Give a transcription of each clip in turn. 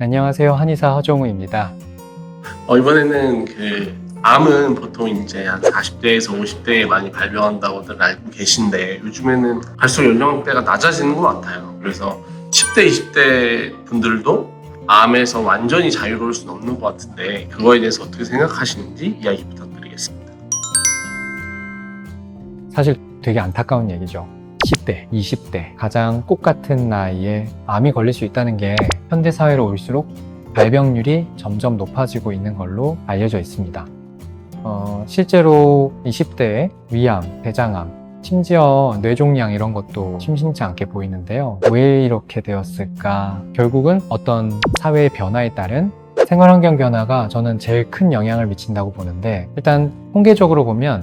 안녕하세요. 한의사 허종우입니다. 이번에는 암은 보통 이제 한 40대에서 50대에 많이 발병한다고들 알고 계신데 요즘에는 갈수록 연령대가 낮아지는 것 같아요. 그래서 10대, 20대 분들도 암에서 완전히 자유로울 수는 없는 것 같은데 그거에 대해서 어떻게 생각하시는지 이야기 부탁드리겠습니다. 사실 되게 안타까운 얘기죠. 10대, 20대 가장 꽃 같은 나이에 암이 걸릴 수 있다는 게 현대사회로 올수록 발병률이 점점 높아지고 있는 걸로 알려져 있습니다. 실제로 20대에 위암, 대장암, 심지어 뇌종양 이런 것도 심심치 않게 보이는데요. 왜 이렇게 되었을까? 결국은 어떤 사회의 변화에 따른 생활환경 변화가 저는 제일 큰 영향을 미친다고 보는데, 일단 통계적으로 보면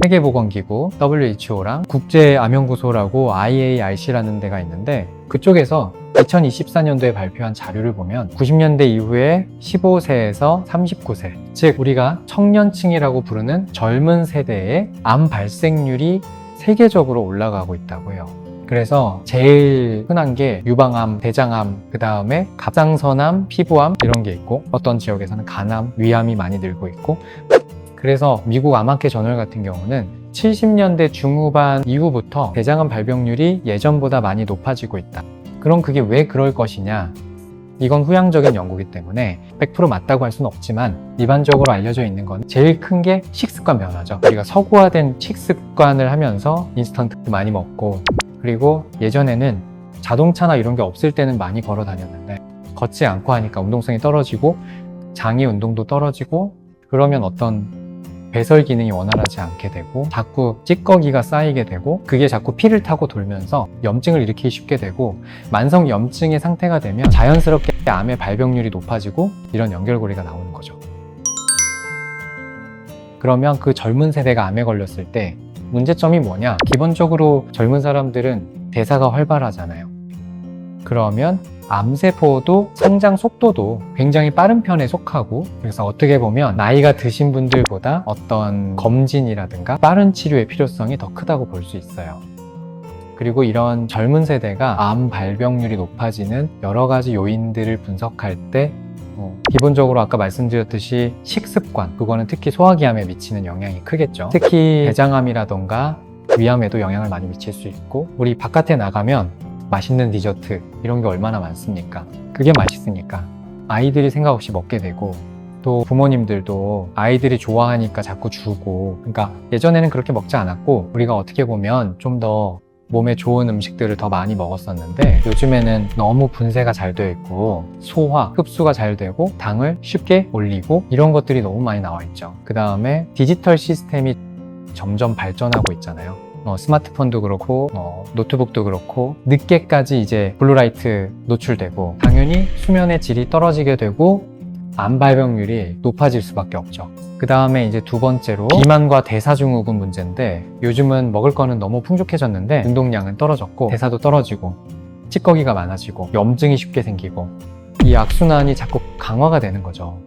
세계보건기구 WHO랑 국제암연구소라고 IARC라는 데가 있는데, 그쪽에서 2024년도에 발표한 자료를 보면 90년대 이후에 15세에서 39세, 즉 우리가 청년층이라고 부르는 젊은 세대의 암 발생률이 세계적으로 올라가고 있다고 해요. 그래서 제일 흔한 게 유방암, 대장암, 그 다음에 갑상선암, 피부암 이런 게 있고, 어떤 지역에서는 간암, 위암이 많이 늘고 있고, 그래서 미국 암학회 저널 같은 경우는 70년대 중후반 이후부터 대장암 발병률이 예전보다 많이 높아지고 있다. 그럼 그게 왜 그럴 것이냐? 이건 후향적인 연구이기 때문에 100% 맞다고 할 수는 없지만, 일반적으로 알려져 있는 건 제일 큰 게 식습관 변화죠. 우리가 서구화된 식습관을 하면서 인스턴트 많이 먹고, 그리고 예전에는 자동차나 이런 게 없을 때는 많이 걸어 다녔는데 걷지 않고 하니까 운동성이 떨어지고 장의 운동도 떨어지고, 그러면 어떤 배설 기능이 원활하지 않게 되고 자꾸 찌꺼기가 쌓이게 되고, 그게 자꾸 피를 타고 돌면서 염증을 일으키기 쉽게 되고, 만성 염증의 상태가 되면 자연스럽게 암의 발병률이 높아지고 이런 연결고리가 나오는 거죠. 그러면 그 젊은 세대가 암에 걸렸을 때 문제점이 뭐냐? 기본적으로 젊은 사람들은 대사가 활발하잖아요. 그러면 암세포도 성장 속도도 굉장히 빠른 편에 속하고, 그래서 어떻게 보면 나이가 드신 분들보다 어떤 검진이라든가 빠른 치료의 필요성이 더 크다고 볼 수 있어요. 그리고 이런 젊은 세대가 암 발병률이 높아지는 여러 가지 요인들을 분석할 때 기본적으로 아까 말씀드렸듯이 식습관, 그거는 특히 소화기암에 미치는 영향이 크겠죠. 특히 대장암이라던가 위암에도 영향을 많이 미칠 수 있고, 우리 바깥에 나가면 맛있는 디저트 이런 게 얼마나 많습니까? 그게 맛있으니까 아이들이 생각 없이 먹게 되고, 또 부모님들도 아이들이 좋아하니까 자꾸 주고, 그러니까 예전에는 그렇게 먹지 않았고 우리가 어떻게 보면 좀 더 몸에 좋은 음식들을 더 많이 먹었었는데, 요즘에는 너무 분쇄가 잘 되어 있고 소화, 흡수가 잘 되고 당을 쉽게 올리고 이런 것들이 너무 많이 나와 있죠. 그 다음에 디지털 시스템이 점점 발전하고 있잖아요. 스마트폰도 그렇고 노트북도 그렇고 늦게까지 이제 블루라이트 노출되고, 당연히 수면의 질이 떨어지게 되고 암 발병률이 높아질 수밖에 없죠. 그 다음에 이제 두 번째로 비만과 대사증후군 문제인데, 요즘은 먹을 거는 너무 풍족해졌는데 운동량은 떨어졌고 대사도 떨어지고 찌꺼기가 많아지고 염증이 쉽게 생기고, 이 악순환이 자꾸 강화가 되는 거죠.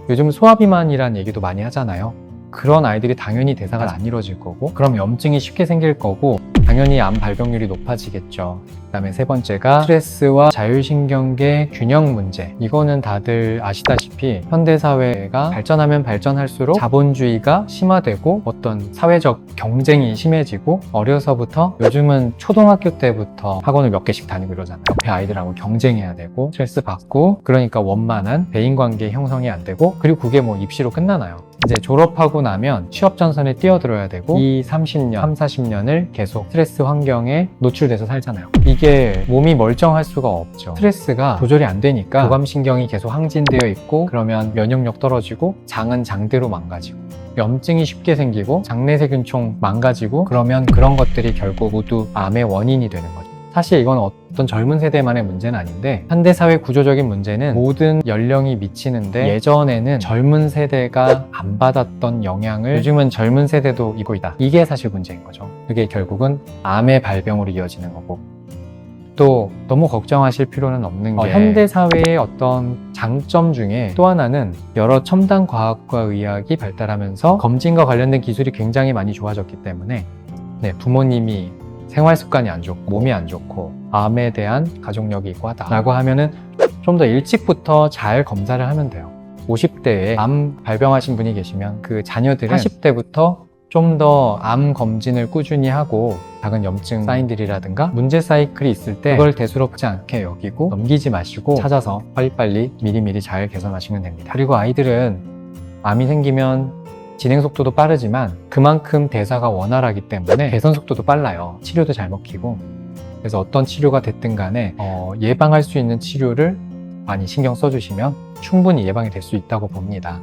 요즘 소화비만이라는 얘기도 많이 하잖아요. 그런 아이들이 당연히 대사가 안 이루어질 거고, 그럼 염증이 쉽게 생길 거고, 당연히 암 발병률이 높아지겠죠. 그 다음에 세 번째가 스트레스와 자율신경계 균형 문제. 이거는 다들 아시다시피 현대사회가 발전하면 발전할수록 자본주의가 심화되고 어떤 사회적 경쟁이 심해지고, 어려서부터 요즘은 초등학교 때부터 학원을 몇 개씩 다니고 이러잖아요. 옆에 아이들하고 경쟁해야 되고 스트레스 받고, 그러니까 원만한 대인관계 형성이 안 되고, 그리고 그게 뭐 입시로 끝나나요? 이제 졸업하고 나면 취업 전선에 뛰어들어야 되고 30년, 40년을 계속 스트레스 환경에 노출돼서 살잖아요. 이게 몸이 멀쩡할 수가 없죠. 스트레스가 조절이 안 되니까 교감신경이 계속 항진되어 있고, 그러면 면역력 떨어지고 장은 장대로 망가지고 염증이 쉽게 생기고 장내세균총 망가지고, 그러면 그런 것들이 결국 모두 암의 원인이 되는 거죠. 사실 이건 어떤 젊은 세대만의 문제는 아닌데, 현대사회 구조적인 문제는 모든 연령이 미치는데, 예전에는 젊은 세대가 안 받았던 영향을 요즘은 젊은 세대도 입고 있다. 이게 사실 문제인 거죠. 그게 결국은 암의 발병으로 이어지는 거고, 또 너무 걱정하실 필요는 없는 게 현대사회의 어떤 장점 중에 또 하나는 여러 첨단 과학과 의학이 발달하면서 검진과 관련된 기술이 굉장히 많이 좋아졌기 때문에, 부모님이 생활 습관이 안 좋고 몸이 안 좋고 암에 대한 가족력이 있고 하다 라고 하면은 좀 더 일찍부터 잘 검사를 하면 돼요. 50대에 암 발병하신 분이 계시면 그 자녀들은 40대부터 좀 더 암 검진을 꾸준히 하고 작은 염증 사인들이라든가 문제 사이클이 있을 때 그걸 대수롭지 않게 여기고 넘기지 마시고 찾아서 빨리빨리 미리미리 잘 개선하시면 됩니다. 그리고 아이들은 암이 생기면 진행 속도도 빠르지만 그만큼 대사가 원활하기 때문에 개선 속도도 빨라요. 치료도 잘 먹히고. 그래서 어떤 치료가 됐든 간에 예방할 수 있는 치료를 많이 신경 써주시면 충분히 예방이 될 수 있다고 봅니다.